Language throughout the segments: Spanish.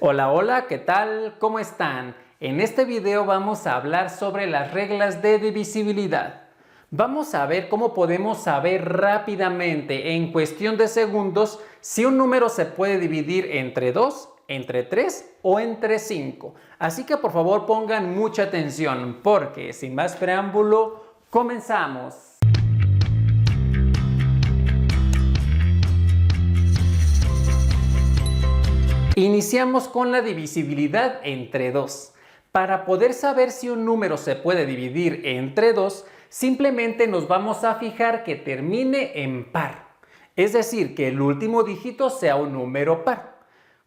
Hola, hola, ¿qué tal? ¿Cómo están? En este video vamos a hablar sobre las reglas de divisibilidad. Vamos a ver cómo podemos saber rápidamente, en cuestión de segundos, si un número se puede dividir entre 2, entre 3 o entre 5. Así que por favor pongan mucha atención, porque sin más preámbulo, comenzamos. Iniciamos con la divisibilidad entre 2. Para poder saber si un número se puede dividir entre 2, simplemente nos vamos a fijar que termine en par. Es decir, que el último dígito sea un número par.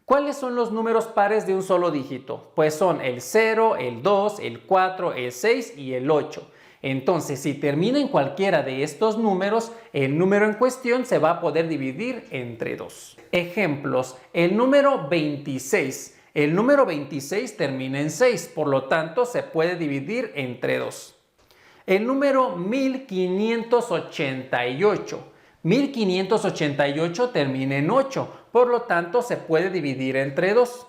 ¿Cuáles son los números pares de un solo dígito? Pues son el 0, el 2, el 4, el 6 y el 8. Entonces, si termina en cualquiera de estos números, el número en cuestión se va a poder dividir entre 2. Ejemplos, el número 26. El número 26 termina en 6, por lo tanto se puede dividir entre 2. El número 1588. 1588 termina en 8, por lo tanto se puede dividir entre 2.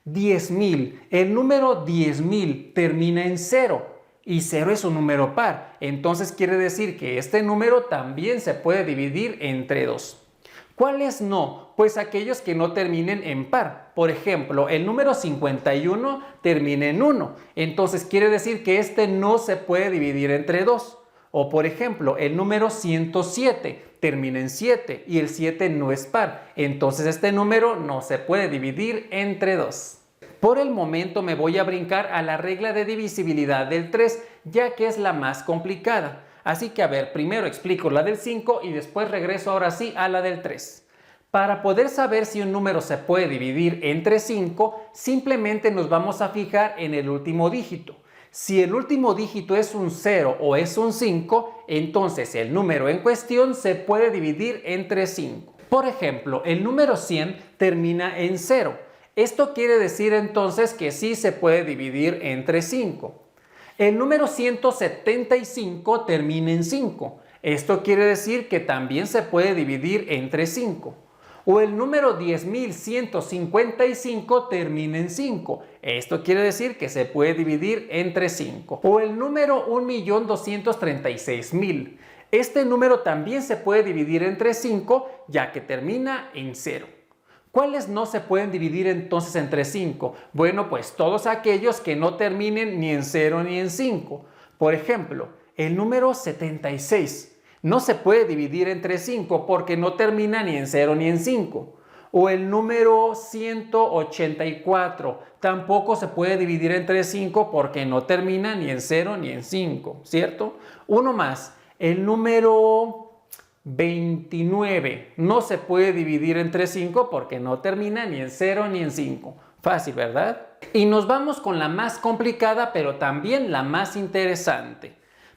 10.000. El número 10.000 termina en 0. Y 0 es un número par, entonces quiere decir que este número también se puede dividir entre 2. ¿Cuáles no? Pues aquellos que no terminen en par. Por ejemplo, el número 51 termina en 1, entonces quiere decir que este no se puede dividir entre 2. O por ejemplo, el número 107 termina en 7 y el 7 no es par, entonces este número no se puede dividir entre 2. Por el momento me voy a brincar a la regla de divisibilidad del 3, ya que es la más complicada. Así que a ver, primero explico la del 5 y después regreso ahora sí a la del 3. Para poder saber si un número se puede dividir entre 5, simplemente nos vamos a fijar en el último dígito. Si el último dígito es un 0 o es un 5, entonces el número en cuestión se puede dividir entre 5. Por ejemplo, el número 100 termina en 0. Esto quiere decir entonces que sí se puede dividir entre 5. El número 175 termina en 5. Esto quiere decir que también se puede dividir entre 5. O el número 10.155 termina en 5. Esto quiere decir que se puede dividir entre 5. O el número 1.236.000. Este número también se puede dividir entre 5, ya que termina en 0. ¿Cuáles no se pueden dividir entonces entre 5? Bueno, pues todos aquellos que no terminen ni en 0 ni en 5. Por ejemplo, el número 76 no se puede dividir entre 5 porque no termina ni en 0 ni en 5. O el número 184 tampoco se puede dividir entre 5 porque no termina ni en 0 ni en 5, ¿cierto? Uno más, el número 29 no se puede dividir entre 5 porque no termina ni en 0 ni en 5. Fácil, ¿verdad? Y nos vamos con la más complicada, pero también la más interesante.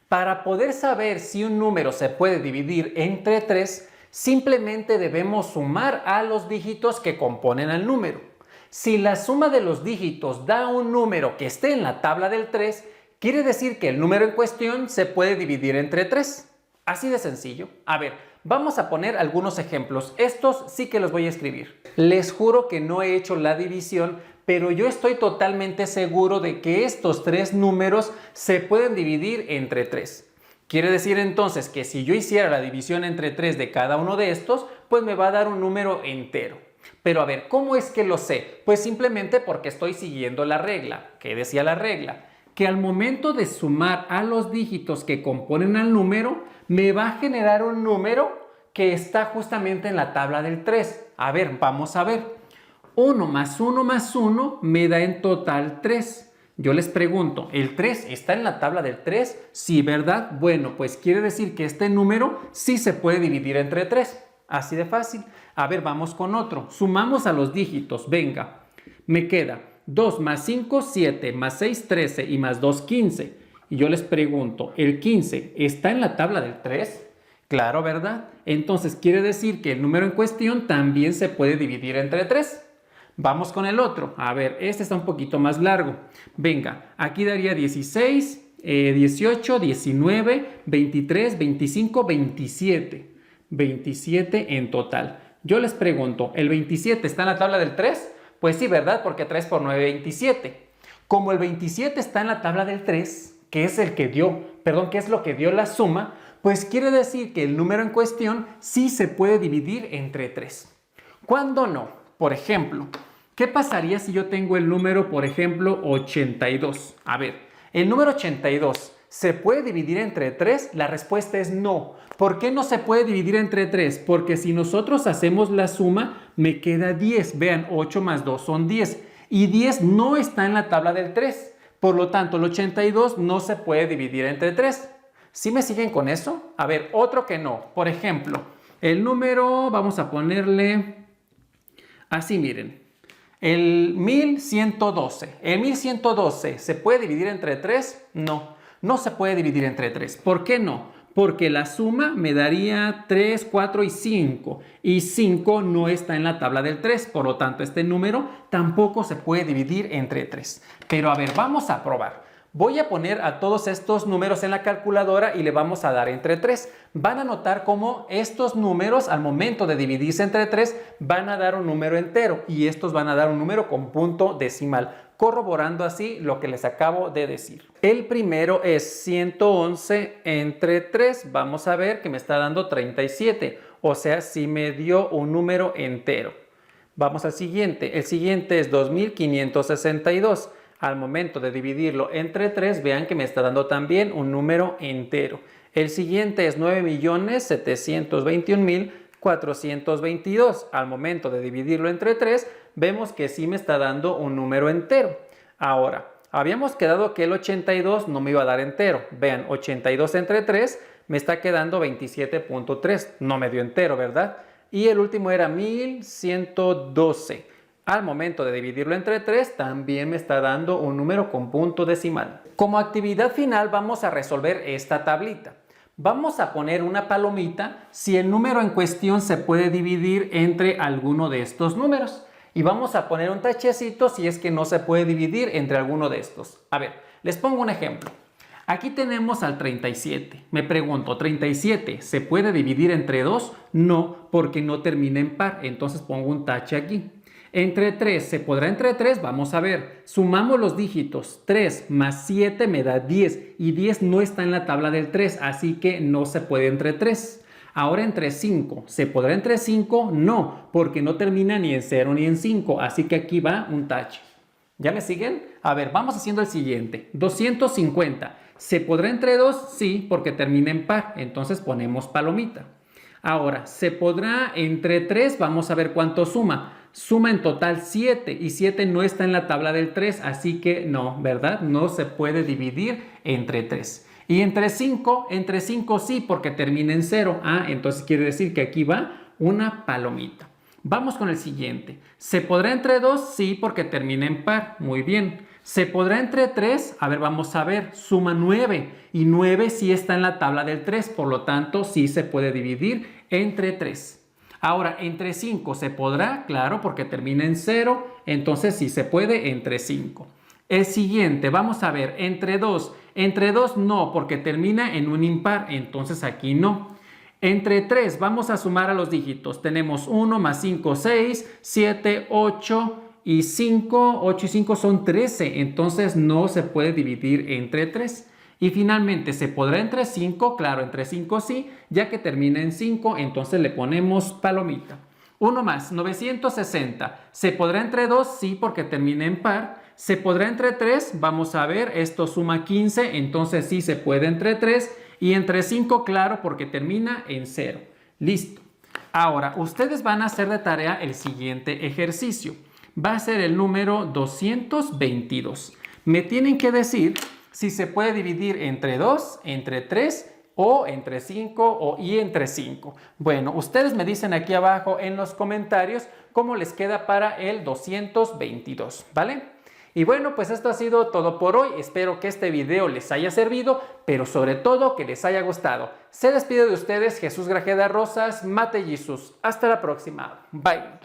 Para poder saber si un número se puede dividir entre 3, simplemente debemos sumar a los dígitos que componen al número. Si la suma de los dígitos da un número que esté en la tabla del 3, quiere decir que el número en cuestión se puede dividir entre 3. Así de sencillo. A ver, vamos a poner algunos ejemplos. Estos sí que los voy a escribir. Les juro que no he hecho la división, pero yo estoy totalmente seguro de que estos 3 números se pueden dividir entre 3. Quiere decir entonces que si yo hiciera la división entre 3 de cada uno de estos, pues me va a dar un número entero. Pero a ver, ¿cómo es que lo sé? Pues simplemente porque estoy siguiendo la regla. ¿Qué decía la regla? Que al momento de sumar a los dígitos que componen al número, me va a generar un número que está justamente en la tabla del 3. A ver, vamos a ver. 1 más 1 más 1 me da en total 3. Yo les pregunto, ¿el 3 está en la tabla del 3? Sí, ¿verdad? Bueno, pues quiere decir que este número sí se puede dividir entre 3. Así de fácil. A ver, vamos con otro. Sumamos a los dígitos. Venga, me queda 2 más 5, 7, más 6, 13 y más 2, 15. Y yo les pregunto, ¿el 15 está en la tabla del 3? Claro, ¿verdad? Entonces quiere decir que el número en cuestión también se puede dividir entre 3. Vamos con el otro. A ver, este está un poquito más largo. Venga, aquí daría 16, 18, 19, 23, 25, 27. 27 en total. Yo les pregunto, ¿el 27 está en la tabla del 3? Pues sí, ¿verdad? Porque 3 por 9, 27. Como el 27 está en la tabla del 3, que es que es lo que dio la suma, pues quiere decir que el número en cuestión sí se puede dividir entre 3. ¿Cuándo no? Por ejemplo, ¿qué pasaría si yo tengo el número, por ejemplo, 82? A ver, el número 82, ¿se puede dividir entre 3? La respuesta es no. ¿Por qué no se puede dividir entre 3? Porque si nosotros hacemos la suma, me queda 10. Vean, 8 más 2 son 10. Y 10 no está en la tabla del 3. Por lo tanto, el 82 no se puede dividir entre 3. ¿Sí me siguen con eso? A ver, otro que no. Por ejemplo, el número, vamos a ponerle así, miren. El 1112. ¿El 1112 se puede dividir entre 3? No, no se puede dividir entre 3. ¿Por qué no? Porque la suma me daría 3, 4 y 5. Y 5 no está en la tabla del 3. Por lo tanto, este número tampoco se puede dividir entre 3. Pero a ver, vamos a probar. Voy a poner a todos estos números en la calculadora y le vamos a dar entre 3. Van a notar cómo estos números al momento de dividirse entre 3 van a dar un número entero y estos van a dar un número con punto decimal, corroborando así lo que les acabo de decir. El primero es 111 entre 3. Vamos a ver que me está dando 37, o sea, sí me dio un número entero. Vamos al siguiente. El siguiente es 2562. Al momento de dividirlo entre 3, vean que me está dando también un número entero. El siguiente es 9.721.422. Al momento de dividirlo entre 3, vemos que sí me está dando un número entero. Ahora, habíamos quedado que el 82 no me iba a dar entero. Vean, 82 entre 3 me está quedando 27.3. No me dio entero, ¿verdad? Y el último era 1112. Al momento de dividirlo entre 3, también me está dando un número con punto decimal. Como actividad final vamos a resolver esta tablita. Vamos a poner una palomita si el número en cuestión se puede dividir entre alguno de estos números. Y vamos a poner un tachecito si es que no se puede dividir entre alguno de estos. A ver, les pongo un ejemplo. Aquí tenemos al 37. Me pregunto, ¿37 se puede dividir entre 2? No, porque no termina en par. Entonces pongo un tache aquí. Entre 3, ¿se podrá entre 3? Vamos a ver, sumamos los dígitos, 3 más 7 me da 10 y 10 no está en la tabla del 3, así que no se puede entre 3. Ahora entre 5, ¿se podrá entre 5? No, porque no termina ni en 0 ni en 5, así que aquí va un tache. ¿Ya me siguen? A ver, vamos haciendo el siguiente, 250, ¿se podrá entre 2? Sí, porque termina en par, entonces ponemos palomita. Ahora, ¿se podrá entre 3? Vamos a ver cuánto suma. Suma en total 7 y 7 no está en la tabla del 3, así que no, ¿verdad? No se puede dividir entre 3. Y entre 5 sí, porque termina en 0. Entonces quiere decir que aquí va una palomita. Vamos con el siguiente. ¿Se podrá entre 2? Sí, porque termina en par. Muy bien. ¿Se podrá entre 3? A ver, vamos a ver. Suma 9 y 9 sí está en la tabla del 3, por lo tanto sí se puede dividir entre 3. Ahora, entre 5 se podrá, claro, porque termina en 0, entonces sí se puede entre 5. El siguiente, vamos a ver, entre 2. Entre 2 no, porque termina en un impar, entonces aquí no. Entre 3, vamos a sumar a los dígitos. Tenemos 1 más 5, 6, 7, 8 y 5. 8 y 5 son 13, entonces no se puede dividir entre 3. Y finalmente, ¿se podrá entre 5? Claro, entre 5 sí, ya que termina en 5, entonces le ponemos palomita. Uno más, 960. ¿Se podrá entre 2? Sí, porque termina en par. ¿Se podrá entre 3? Vamos a ver, esto suma 15, entonces sí se puede entre 3. Y entre 5, claro, porque termina en 0. Listo. Ahora, ustedes van a hacer de tarea el siguiente ejercicio. Va a ser el número 222. Me tienen que decir si se puede dividir entre 2, entre 3 o entre 5 y entre 5. Bueno, ustedes me dicen aquí abajo en los comentarios cómo les queda para el 222, ¿vale? Y bueno, pues esto ha sido todo por hoy. Espero que este video les haya servido, pero sobre todo que les haya gustado. Se despide de ustedes Jesús Grajeda Rosas, Mate Jesús. Hasta la próxima. Bye.